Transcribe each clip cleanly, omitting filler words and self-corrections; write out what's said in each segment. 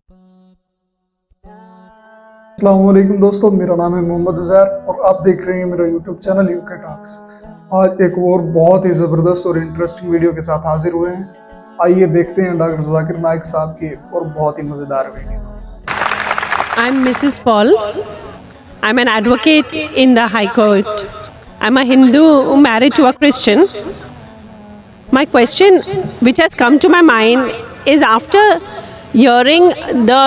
अस्सलामुअलैकुम दोस्तों, मेरा नाम है मोहम्मद उज़ैर और आप देख रहे हैं मेरा यूट्यूब चैनल यूके टॉक्स। आज एक और बहुत ही ज़बरदस्त और इंटरेस्टिंग वीडियो के साथ हाजिर हुए हैं। आइए देखते हैं डॉक्टर जाकिर नाइक साहब की और बहुत ही मज़ेदार video. I'm Mrs. Paul. I'm an advocate in the High Court. I'm a Hindu married to a Christian. My question, which has come to my mind, is after hearing the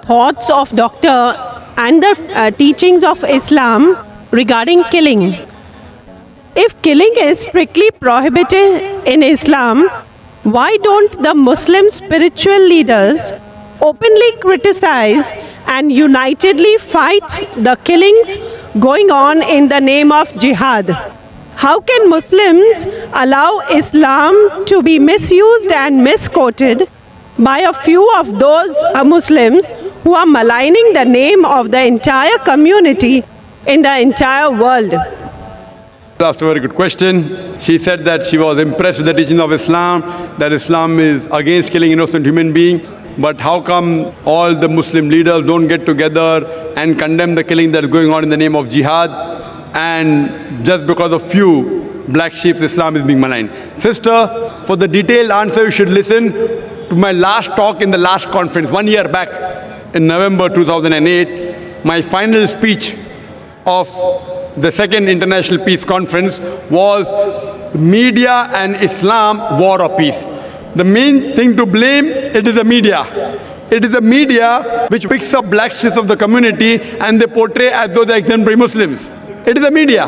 thoughts of Doctor and the teachings of Islam regarding killing. If killing is strictly prohibited in Islam, why don't the Muslim spiritual leaders openly criticize and unitedly fight the killings going on in the name of jihad? How can Muslims allow Islam to be misused and misquoted by a few of those Muslims who are maligning the name of the entire community in the entire world? Asked a very good question. She said that she was impressed with the teaching of Islam, that Islam is against killing innocent human beings. But how come all the Muslim leaders don't get together and condemn the killing that is going on in the name of jihad? And just because of few black sheep, Islam is being maligned. Sister, for the detailed answer, you should listen to my last talk in the last conference 1 year back in November 2008. My final speech of the second International Peace Conference was Media and Islam, War or Peace. The main thing to blame, it is the media. It is the media which picks up black sheep of the community and they portray as though they are exemplary Muslims. It is the media.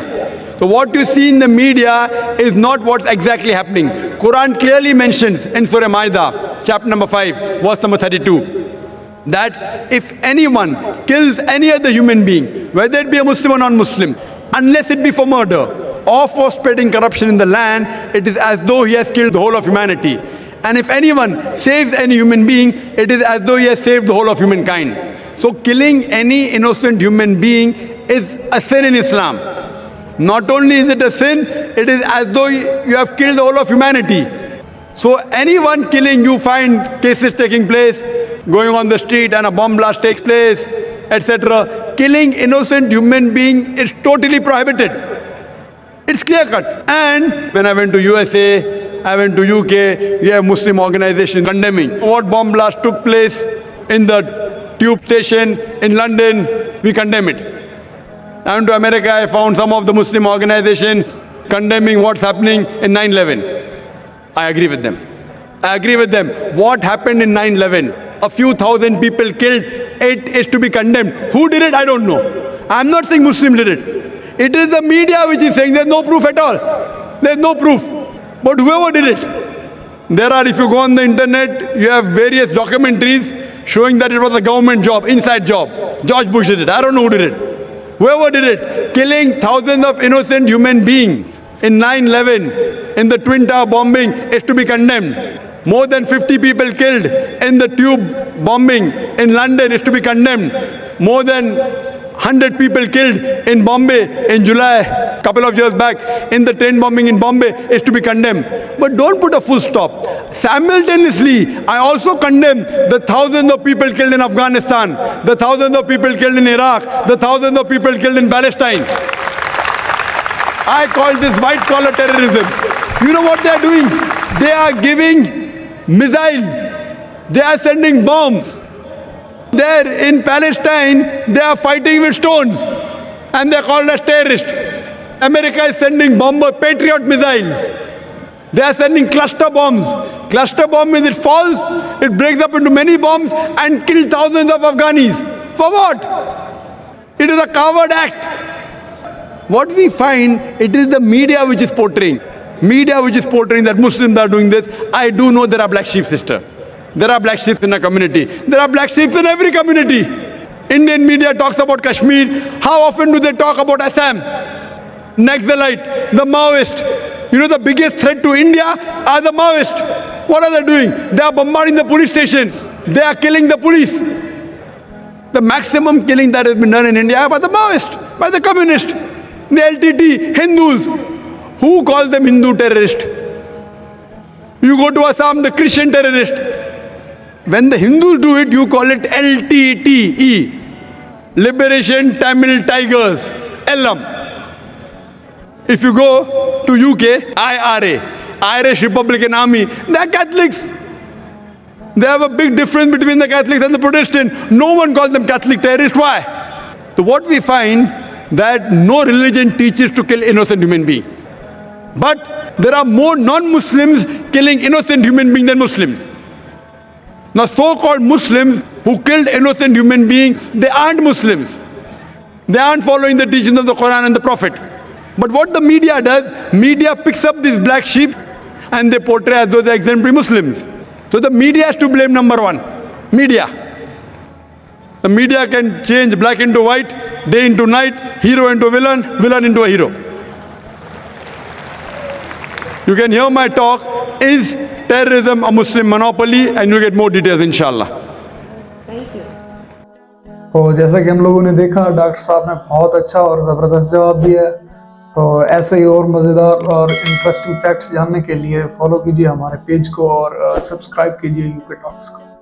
So what you see in the media is not what's exactly happening. Quran clearly mentions in Surah Ma'idah, chapter number 5, verse number 32, that if anyone kills any other human being, whether it be a Muslim or non-Muslim, unless it be for murder or for spreading corruption in the land, it is as though he has killed the whole of humanity. And if anyone saves any human being, it is as though he has saved the whole of humankind. So killing any innocent human being is a sin in Islam. Not only is it a sin, it is as though you have killed the whole of humanity. So anyone killing, you find cases taking place, going on the street and a bomb blast takes place, etc. Killing innocent human being is totally prohibited. It's clear cut. And when I went to USA, I went to UK, we have Muslim organizations condemning what bomb blast took place in the tube station in London. We condemn it. I went to America, I found some of the Muslim organizations condemning what's happening in 9/11. I agree with them. I agree with them. What happened in 9/11? A few thousand people killed. It is to be condemned. Who did it? I don't know. I'm not saying Muslim did it. It is the media which is saying there's no proof at all. There's no proof. But whoever did it, there are, if you go on the internet, you have various documentaries showing that it was a government job, inside job. George Bush did it. I don't know who did it. Whoever did it, killing thousands of innocent human beings in 9/11, in the Twin Tower bombing, is to be condemned. More than 50 people killed in the tube bombing in London is to be condemned. More than 100 people killed in Bombay in July, a couple of years back, in the train bombing in Bombay is to be condemned. But don't put a full stop. Simultaneously, I also condemn the thousands of people killed in Afghanistan, the thousands of people killed in Iraq, the thousands of people killed in Palestine. I call this white collar terrorism. You know what they are doing? They are giving missiles. They are sending bombs. There in Palestine, they are fighting with stones and they are called as terrorists. America is sending bomber Patriot missiles. They are sending cluster bombs. Cluster bomb means it falls, it breaks up into many bombs and kills thousands of Afghanis. For what? It is a coward act. What we find, it is the media which is portraying. Media which is portraying that Muslims are doing this. I do know there are black sheep, sister. There are black sheep in a community. There are black sheep in every community. Indian media talks about Kashmir. How often do they talk about Assam? Naxalite, the Maoist. You know the biggest threat to India are the Maoists. What are they doing? They are bombarding the police stations. They are killing the police. The maximum killing that has been done in India by the Maoists, by the communists, the LTT, Hindus. Who calls them Hindu terrorists? You go to Assam, the Christian terrorist. When the Hindus do it, you call it LTTE, Liberation Tamil Tigers, LM. If you go to UK, IRA, Irish Republican Army, they are Catholics. They have a big difference between the Catholics and the Protestants. No one calls them Catholic terrorists. Why? So what we find, that no religion teaches to kill innocent human beings. But there are more non-Muslims killing innocent human beings than Muslims. Now so-called Muslims who killed innocent human beings, they aren't Muslims. They aren't following the teachings of the Quran and the Prophet. But what the media does, media picks up these black sheep and they portray as though they're exemplary Muslims. So the media has to blame, number one. Media. The media can change black into white, day into night, hero into villain, villain into a hero. You can hear my talk, Is Terrorism a Muslim Monopoly? And you'll get more details, inshallah. तो जैसा कि हम लोगों ने देखा, doctor साहब ने बहुत अच्छा और ज़बरदस्त जवाब दिया है। तो ऐसे ही और मज़ेदार और इंटरेस्टिंग फैक्ट्स जानने के लिए फॉलो कीजिए हमारे पेज को और सब्सक्राइब कीजिए यूके टॉक्स को।